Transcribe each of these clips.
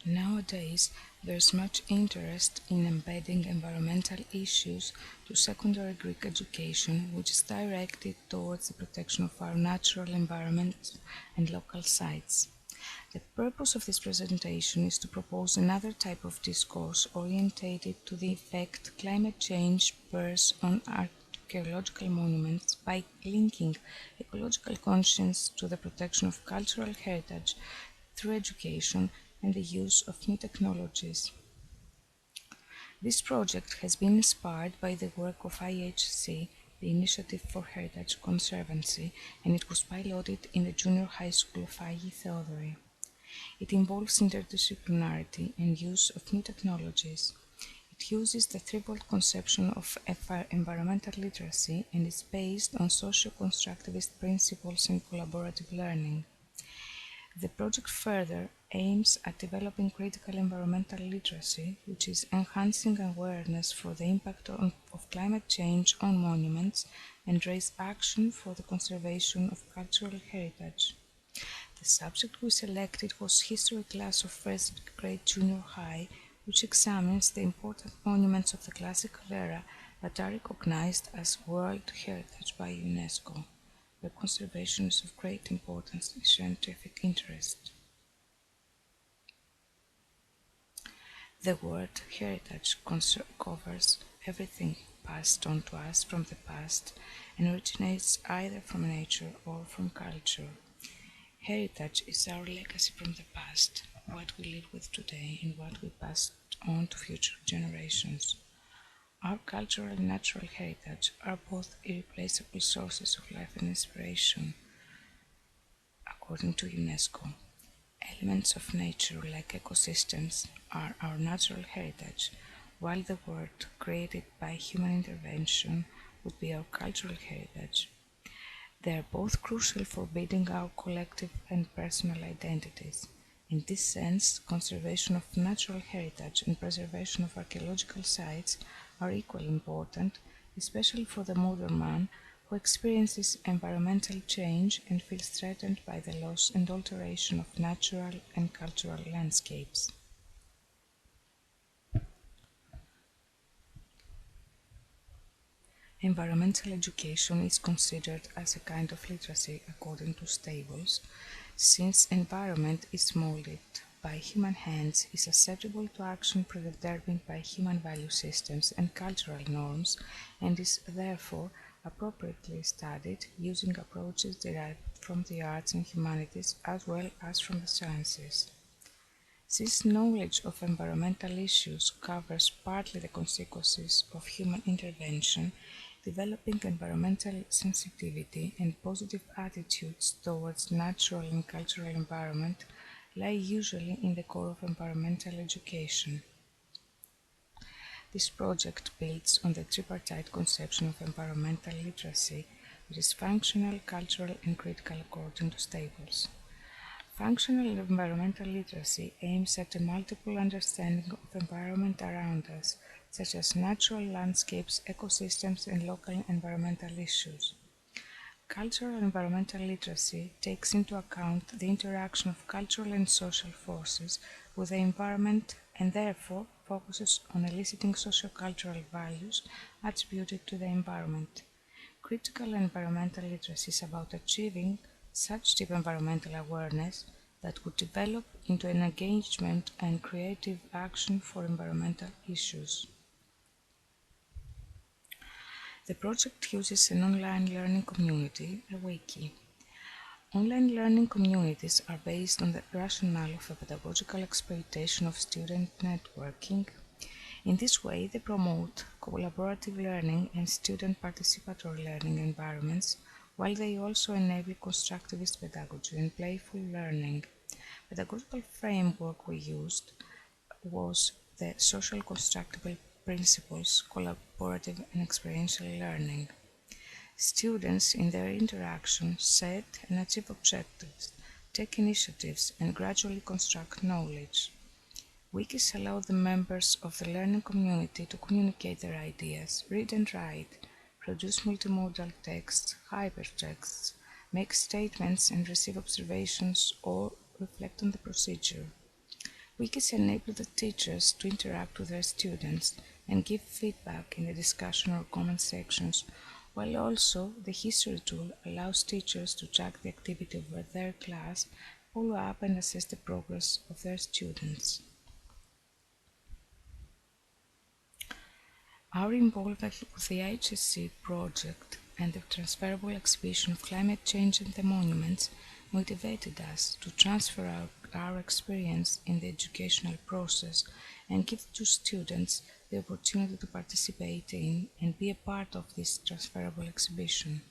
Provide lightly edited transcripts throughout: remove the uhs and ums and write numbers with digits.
Nowadays, there is much interest in embedding environmental issues to secondary Greek education, which is directed towards the protection of our natural environment and local sites. The purpose of this presentation is to propose another type of discourse orientated to the effect climate change bears on archaeological monuments by linking ecological conscience to the protection of cultural heritage through education and the use of new technologies. This project has been inspired by the work of IHC, the Initiative for Heritage Conservancy, and it was piloted in the junior high school of IE Theodori. It involves interdisciplinarity and use of new technologies. It uses the threefold conception of environmental literacy and is based on socioc-constructivist principles and collaborative learning. The project further aims at developing critical environmental literacy, which is enhancing awareness for the impact of climate change on monuments and raise action for the conservation of cultural heritage. The subject we selected was History class of first grade junior high, which examines the important monuments of the classical era that are recognized as World Heritage by UNESCO. Their conservation is of great importance and scientific interest. The word heritage covers everything passed on to us from the past and originates either from nature or from culture. Heritage is our legacy from the past, what we live with today and what we pass on to future generations. Our cultural and natural heritage are both irreplaceable sources of life and inspiration, according to UNESCO. Elements of nature, like ecosystems, are our natural heritage, while the world created by human intervention would be our cultural heritage. They are both crucial for building our collective and personal identities. In this sense, conservation of natural heritage and preservation of archaeological sites are equally important, especially for the modern man who experiences environmental change and feels threatened by the loss and alteration of natural and cultural landscapes. Environmental education is considered as a kind of literacy according to Stables, since environment is molded by human hands, is susceptible to action predetermined by human value systems and cultural norms, and is therefore appropriately studied using approaches derived from the arts and humanities as well as from the sciences. Since knowledge of environmental issues covers partly the consequences of human intervention, developing environmental sensitivity and positive attitudes towards natural and cultural environment lie usually in the core of environmental education. This project builds on the tripartite conception of environmental literacy, which is functional, cultural, and critical according to Stables. Functional environmental literacy aims at a multiple understanding of environment around us, such as natural landscapes, ecosystems, and local environmental issues. Cultural environmental literacy takes into account the interaction of cultural and social forces with the environment and therefore focuses on eliciting sociocultural values attributed to the environment. Critical environmental literacy is about achieving such deep environmental awareness that would develop into an engagement and creative action for environmental issues. The project uses an online learning community, a wiki. Online learning communities are based on the rationale of a pedagogical exploitation of student networking. In this way, they promote collaborative learning and student participatory learning environments, while they also enable constructivist pedagogy and playful learning. Pedagogical framework we used was the social constructible principles, collaborative and experiential learning. Students in their interaction set and achieve objectives, take initiatives, and gradually construct knowledge. Wikis allow the members of the learning community to communicate their ideas, read and write, produce multimodal texts, hypertexts, make statements and receive observations or reflect on the procedure. Wikis enable the teachers to interact with their students and give feedback in the discussion or comment sections, while also the history tool allows teachers to track the activity of their class, follow up and assess the progress of their students. Our involvement with the HSC project and the transferable exhibition of climate change and the monuments motivated us to transfer our experience in the educational process and give to students the opportunity to participate in and be a part of this transferable exhibition.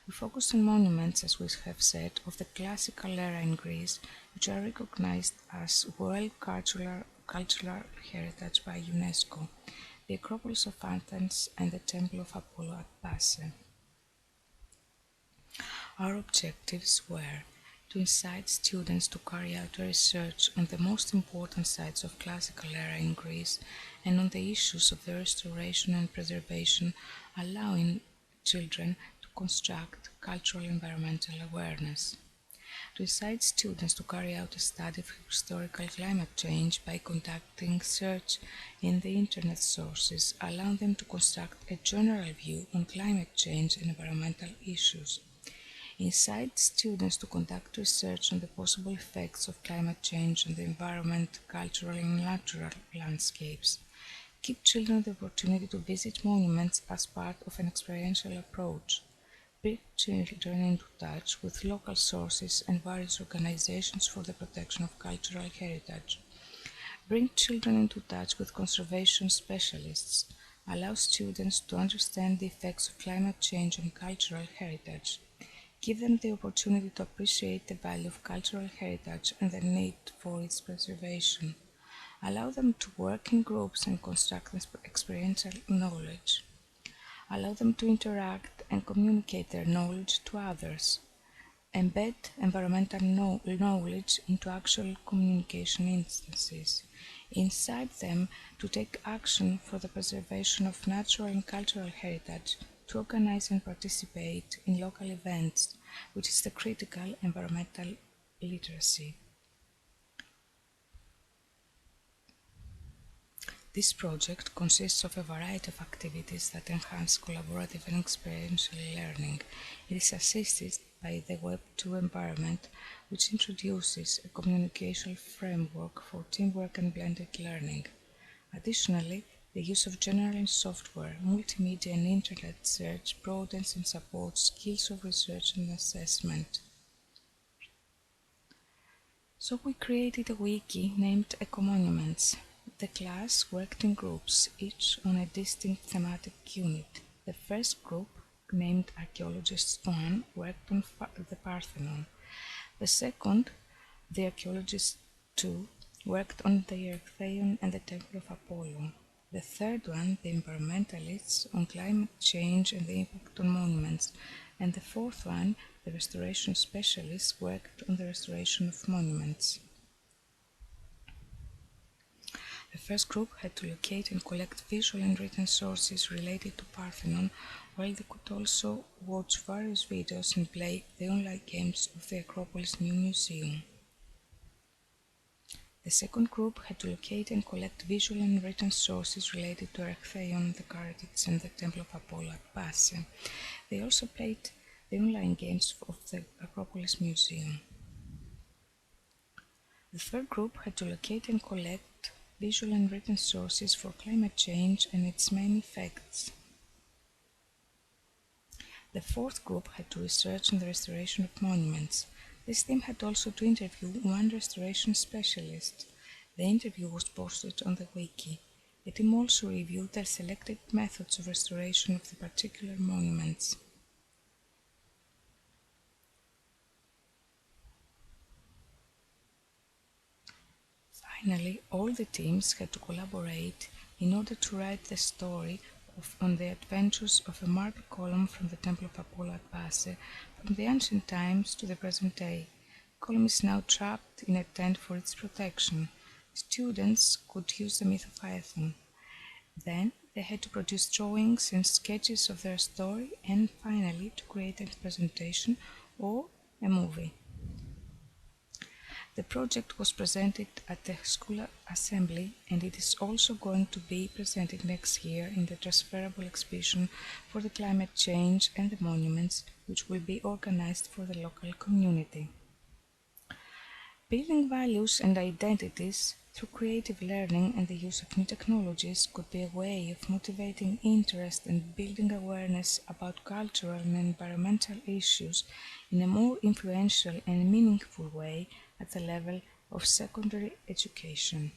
We focused on monuments, as we have said, of the classical era in Greece, which are recognized as World Cultural Heritage by UNESCO, the Acropolis of Athens and the Temple of Apollo at Passe. Our objectives were to incite students to carry out research on the most important sites of classical era in Greece and on the issues of the restoration and preservation, allowing children to construct cultural environmental awareness. To incite students to carry out a study of historical climate change by conducting search in the internet sources, allowing them to construct a general view on climate change and environmental issues. Incite students to conduct research on the possible effects of climate change on the environment, cultural and natural landscapes. Give children the opportunity to visit monuments as part of an experiential approach. Bring children into touch with local sources and various organizations for the protection of cultural heritage. Bring children into touch with conservation specialists. Allow students to understand the effects of climate change on cultural heritage. Give them the opportunity to appreciate the value of cultural heritage and the need for its preservation. Allow them to work in groups and construct experiential knowledge. Allow them to interact and communicate their knowledge to others. Embed environmental knowledge into actual communication instances. Incite them to take action for the preservation of natural and cultural heritage, to organize and participate in local events, which is the critical environmental literacy. This project consists of a variety of activities that enhance collaborative and experiential learning. It is assisted by the Web 2 environment, which introduces a communication framework for teamwork and blended learning. Additionally, the use of general software, multimedia and internet search broadens and supports skills of research and assessment. So we created a wiki named Eco-Monuments. The class worked in groups, each on a distinct thematic unit. The first group, named Archaeologists 1, worked on the Parthenon. The second, the Archaeologists 2, worked on the Erechtheion and the Temple of Apollo. The third one, the Environmentalists, on climate change and the impact on monuments. And the fourth one, the Restoration Specialists, worked on the restoration of monuments. The first group had to locate and collect visual and written sources related to Parthenon, while they could also watch various videos and play the online games of the Acropolis New Museum. The second group had to locate and collect visual and written sources related to Erechtheion, the Caratids, and the Temple of Apollo at Passe. They also played the online games of the Acropolis Museum. The third group had to locate and collect visual and written sources for climate change and its main effects. The fourth group had to research on the restoration of monuments. This team had also to interview one restoration specialist. The interview was posted on the wiki. The team also reviewed their selected methods of restoration of the particular monuments. Finally, all the teams had to collaborate in order to write the story on the adventures of a marble column from the Temple of Apollo at Passe, from the ancient times to the present day. The column is now trapped in a tent for its protection. Students could use the myth of Aethon. Then they had to produce drawings and sketches of their story, and finally to create a presentation or a movie. The project was presented at the school assembly, and it is also going to be presented next year in the transferable exhibition for the climate change and the monuments, which will be organized for the local community. Building values and identities through creative learning and the use of new technologies could be a way of motivating interest and building awareness about cultural and environmental issues in a more influential and meaningful way at the level of secondary education.